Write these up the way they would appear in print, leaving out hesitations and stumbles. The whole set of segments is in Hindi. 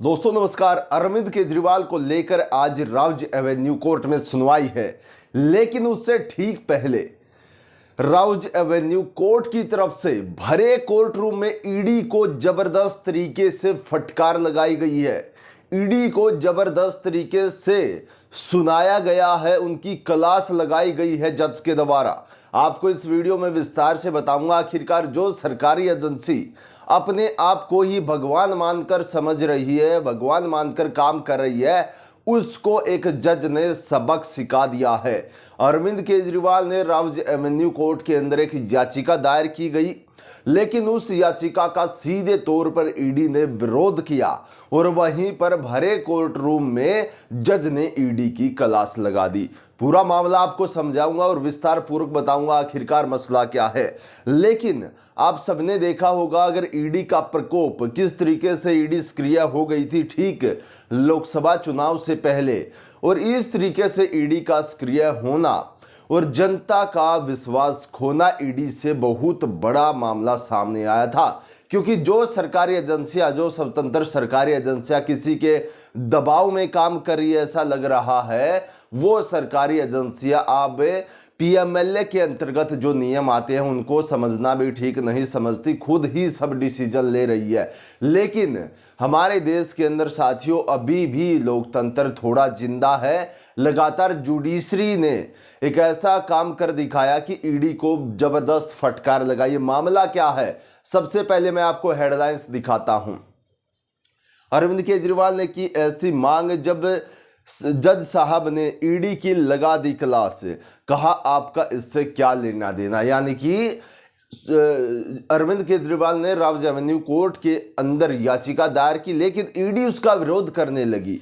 दोस्तों नमस्कार। अरविंद केजरीवाल को लेकर आज राउज एवेन्यू कोर्ट में सुनवाई है, लेकिन उससे ठीक पहले राउज एवेन्यू कोर्ट की तरफ से भरे कोर्ट रूम में ईडी को जबरदस्त तरीके से फटकार लगाई गई है। ईडी को जबरदस्त तरीके से सुनाया गया है, उनकी क्लास लगाई गई है जज के द्वारा। आपको इस वीडियो में विस्तार से बताऊंगा आखिरकार जो सरकारी एजेंसी अपने आप को ही भगवान मानकर समझ रही है, भगवान मानकर काम कर रही है, उसको एक जज ने सबक सिखा दिया है। अरविंद केजरीवाल ने राउज एवेन्यू कोर्ट के अंदर एक याचिका दायर की गई, लेकिन उस याचिका का सीधे तौर पर ईडी ने विरोध किया और वहीं पर भरे कोर्ट रूम में जज ने ईडी की क्लास लगा दी। पूरा मामला आपको समझाऊंगा और विस्तार पूर्वक बताऊंगा आखिरकार मसला क्या है। लेकिन आप सबने देखा होगा अगर ईडी का प्रकोप किस तरीके से ईडी सक्रिय हो गई थी ठीक लोकसभा चुनाव से पहले, और इस तरीके से ईडी का सक्रिय होना और जनता का विश्वास खोना ईडी से बहुत बड़ा मामला सामने आया था। क्योंकि जो सरकारी एजेंसियां, जो स्वतंत्र सरकारी एजेंसियां किसी के दबाव में काम कर रही है ऐसा लग रहा है, वो सरकारी एजेंसियां अब पीएमएलए के अंतर्गत जो नियम आते हैं उनको समझना भी ठीक नहीं समझती, खुद ही सब डिसीजन ले रही है। लेकिन हमारे देश के अंदर साथियों अभी भी लोकतंत्र थोड़ा जिंदा है। लगातार जुडिशरी ने एक ऐसा काम कर दिखाया कि ईडी को जबरदस्त फटकार लगाई। मामला क्या है, सबसे पहले मैं आपको हेडलाइंस दिखाता हूं। अरविंद केजरीवाल ने की ऐसी मांग जब जज साहब ने ईडी की लगा दी क्लास, कहा आपका इससे क्या लेना देना। यानी कि अरविंद केजरीवाल ने राउज एवेन्यू कोर्ट के अंदर याचिका दायर की, लेकिन ईडी उसका विरोध करने लगी।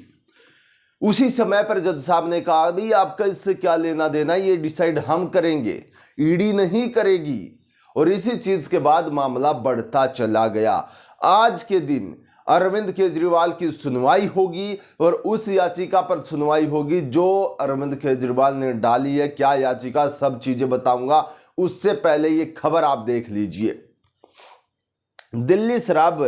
उसी समय पर जज साहब ने कहा भाई आपका इससे क्या लेना देना, ये डिसाइड हम करेंगे, ईडी नहीं करेगी। और इसी चीज के बाद मामला बढ़ता चला गया। आज के दिन अरविंद केजरीवाल की सुनवाई होगी और उस याचिका पर सुनवाई होगी जो अरविंद केजरीवाल ने डाली है। क्या याचिका, सब चीजें बताऊंगा। उससे पहले ये खबर आप देख लीजिए। दिल्ली शराब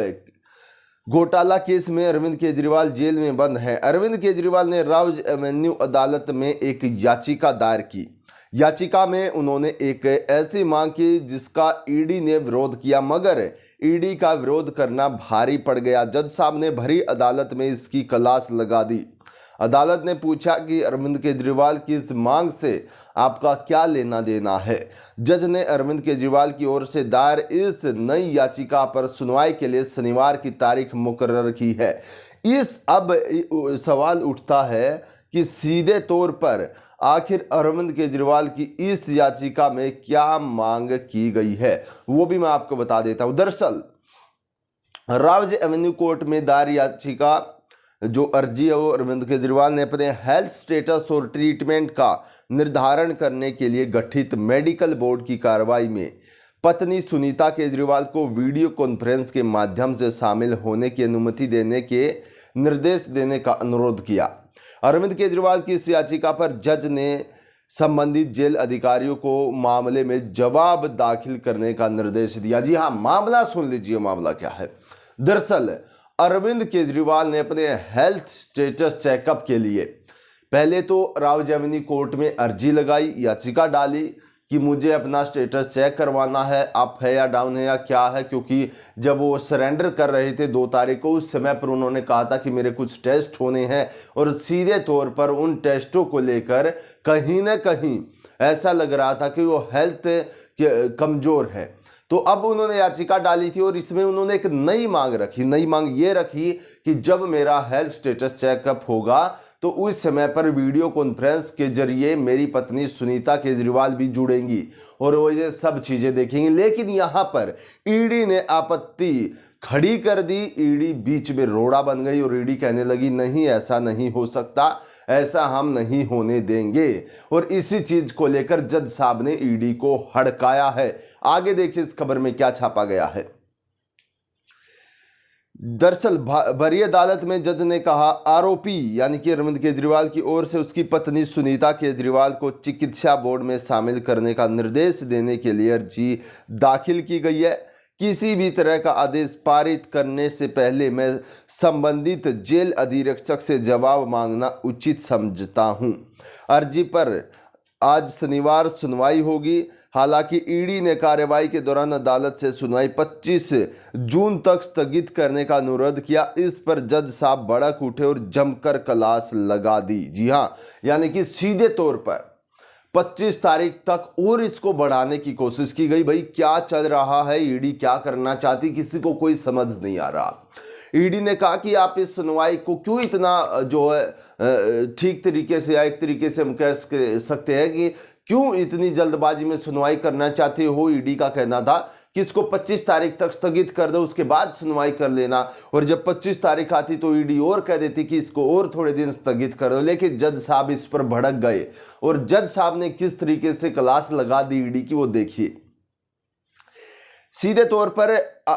घोटाला केस में अरविंद केजरीवाल जेल में बंद है। अरविंद केजरीवाल ने राउज एवेन्यू अदालत में एक याचिका दायर की। याचिका में उन्होंने एक ऐसी मांग की जिसका ईडी ने विरोध किया, मगर ईडी का विरोध करना भारी पड़ गया। जज साहब ने भरी अदालत में इसकी क्लास लगा दी। अदालत ने पूछा कि अरविंद केजरीवाल की इस मांग से आपका क्या लेना देना है। जज ने अरविंद केजरीवाल की ओर से दायर इस नई याचिका पर सुनवाई के लिए शनिवार की तारीख मुकर्रर की है। अब सवाल उठता है कि सीधे तौर पर आखिर अरविंद केजरीवाल की इस याचिका में क्या मांग की गई है, वो भी मैं आपको बता देता हूं। दरअसल राउज एवेन्यू कोर्ट में दायर याचिका जो अर्जी है वो अरविंद केजरीवाल ने अपने हेल्थ स्टेटस और ट्रीटमेंट का निर्धारण करने के लिए गठित मेडिकल बोर्ड की कार्रवाई में पत्नी सुनीता केजरीवाल को वीडियो कॉन्फ्रेंस के माध्यम से शामिल होने की अनुमति देने के निर्देश देने का अनुरोध किया। अरविंद केजरीवाल की इस याचिका पर जज ने संबंधित जेल अधिकारियों को मामले में जवाब दाखिल करने का निर्देश दिया। जी हां, मामला सुन लीजिए, मामला क्या है। दरअसल अरविंद केजरीवाल ने अपने हेल्थ स्टेटस चेकअप के लिए पहले तो राउज एवेन्यू कोर्ट में अर्जी लगाई, याचिका डाली कि मुझे अपना स्टेटस चेक करवाना है, अप है या डाउन है या क्या है। क्योंकि जब वो सरेंडर कर रहे थे 2 तारीख को, उस समय पर उन्होंने कहा था कि मेरे कुछ टेस्ट होने हैं और सीधे तौर पर उन टेस्टों को लेकर कहीं ना कहीं ऐसा लग रहा था कि वो हेल्थ कमज़ोर है। तो अब उन्होंने याचिका डाली थी और इसमें उन्होंने एक नई मांग रखी। नई मांग ये रखी कि जब मेरा हेल्थ स्टेटस चेकअप होगा तो उस समय पर वीडियो कॉन्फ्रेंस के जरिए मेरी पत्नी सुनीता केजरीवाल भी जुड़ेंगी और वो ये सब चीज़ें देखेंगी। लेकिन यहाँ पर ईडी ने आपत्ति खड़ी कर दी। ईडी बीच में रोड़ा बन गई और ईडी कहने लगी नहीं, ऐसा नहीं हो सकता, ऐसा हम नहीं होने देंगे। और इसी चीज को लेकर जज साहब ने ईडी को हड़काया है। आगे देखिए इस खबर में क्या छापा गया है। दरअसल भरी अदालत में जज ने कहा आरोपी यानी कि अरविंद केजरीवाल की ओर से उसकी पत्नी सुनीता केजरीवाल को चिकित्सा बोर्ड में शामिल करने का निर्देश देने के लिए अर्जी दाखिल की गई है। किसी भी तरह का आदेश पारित करने से पहले मैं संबंधित जेल अधीक्षक से जवाब मांगना उचित समझता हूं। अर्जी पर आज शनिवार सुनवाई होगी। हालांकि ईडी ने कार्रवाई के दौरान अदालत से सुनवाई 25 जून तक स्थगित करने का अनुरोध किया। इस पर जज साहब भड़क उठे और जमकर क्लास लगा दी। जी हां, यानी कि सीधे तौर पर 25 तारीख तक और इसको बढ़ाने की कोशिश की गई। भाई क्या चल रहा है, ईडी क्या करना चाहती, किसी को कोई समझ नहीं आ रहा। ईडी ने कहा कि आप इस सुनवाई को क्यों इतना जो है ठीक तरीके से या एक तरीके से हम कह सकते हैं कि क्यों इतनी जल्दबाजी में सुनवाई करना चाहते हो। ईडी का कहना था कि इसको 25 तारीख तक स्थगित कर दो, उसके बाद सुनवाई कर लेना। और जब 25 तारीख आती तो ईडी और कह देती कि इसको और थोड़े दिन स्थगित कर दो। लेकिन जज साहब इस पर भड़क गए और जज साहब ने किस तरीके से क्लास लगा दी ईडी की, वो देखिए। सीधे तौर पर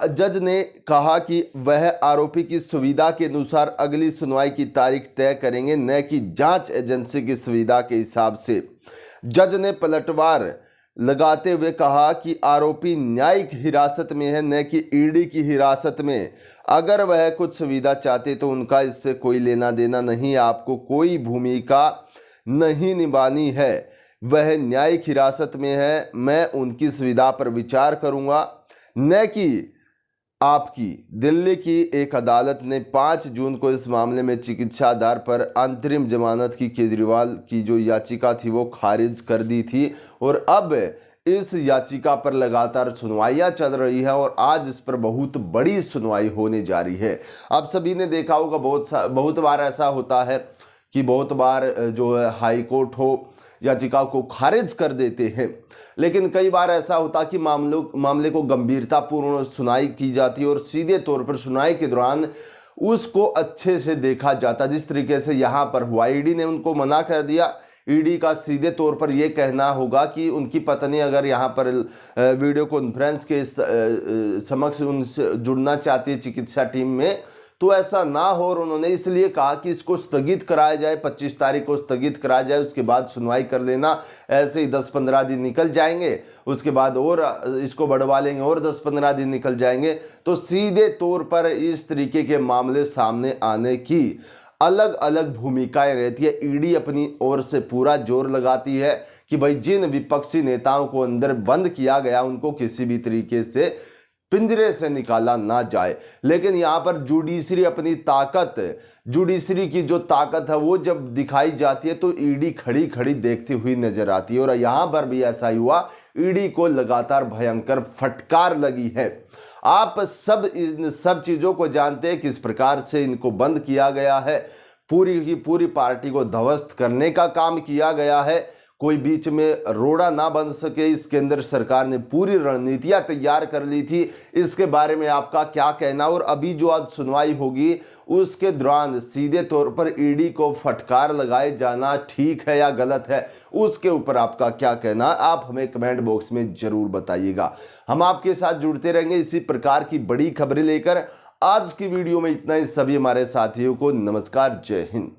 जज ने कहा कि वह आरोपी की सुविधा के अनुसार अगली सुनवाई की तारीख तय करेंगे, न कि जांच एजेंसी की सुविधा के हिसाब से। जज ने पलटवार लगाते हुए कहा कि आरोपी न्यायिक हिरासत में है, न कि ईडी की हिरासत में। अगर वह कुछ सुविधा चाहते तो उनका इससे कोई लेना देना नहीं। आपको कोई भूमिका नहीं निभानी है। वह न्यायिक हिरासत में है, मैं उनकी सुविधा पर विचार करूंगा, न कि आपकी। दिल्ली की एक अदालत ने 5 जून को इस मामले में चिकित्सा आधार पर अंतरिम जमानत की केजरीवाल की जो याचिका थी वो खारिज कर दी थी। और अब इस याचिका पर लगातार सुनवाइयां चल रही है और आज इस पर बहुत बड़ी सुनवाई होने जा रही है। आप सभी ने देखा होगा, बहुत बार ऐसा होता है कि बहुत बार जो है हाई कोर्ट हो याचिका को खारिज कर देते हैं, लेकिन कई बार ऐसा होता कि मामले को गंभीरतापूर्ण सुनवाई की जाती है और सीधे तौर पर सुनवाई के दौरान उसको अच्छे से देखा जाता। जिस तरीके से यहाँ पर हुआ, ईडी ने उनको मना कर दिया। ईडी का सीधे तौर पर यह कहना होगा कि उनकी पत्नी अगर यहाँ पर वीडियो कॉन्फ्रेंस के समक्ष उनसे जुड़ना चाहती है चिकित्सा टीम में, तो ऐसा ना हो। और उन्होंने इसलिए कहा कि इसको स्थगित कराया जाए, 25 तारीख को स्थगित कराया जाए, उसके बाद सुनवाई कर लेना। ऐसे ही 10-15 दिन निकल जाएंगे, उसके बाद और इसको बढ़वा लेंगे और 10-15 दिन निकल जाएंगे। तो सीधे तौर पर इस तरीके के मामले सामने आने की अलग अलग भूमिकाएं रहती है। ईडी अपनी ओर से पूरा जोर लगाती है कि भाई जिन विपक्षी नेताओं को अंदर बंद किया गया उनको किसी भी तरीके से पिंजरे से निकाला ना जाए। लेकिन यहाँ पर जुडिशरी अपनी ताकत, जुडिशरी की जो ताकत है वो जब दिखाई जाती है तो ईडी खड़ी खड़ी देखती हुई नजर आती है। और यहाँ पर भी ऐसा ही हुआ, ईडी को लगातार भयंकर फटकार लगी है। आप सब इन सब चीज़ों को जानते हैं किस प्रकार से इनको बंद किया गया है, पूरी की पूरी पार्टी को ध्वस्त करने का काम किया गया है। कोई बीच में रोड़ा ना बन सके, इसके अंदर सरकार ने पूरी रणनीतियां तैयार कर ली थी। इसके बारे में आपका क्या कहना? और अभी जो आज सुनवाई होगी उसके दौरान सीधे तौर पर ईडी को फटकार लगाए जाना ठीक है या गलत है, उसके ऊपर आपका क्या कहना? आप हमें कमेंट बॉक्स में जरूर बताइएगा। हम आपके साथ जुड़ते रहेंगे इसी प्रकार की बड़ी खबरें लेकर। आज की वीडियो में इतना ही। सभी हमारे साथियों को नमस्कार, जय हिंद।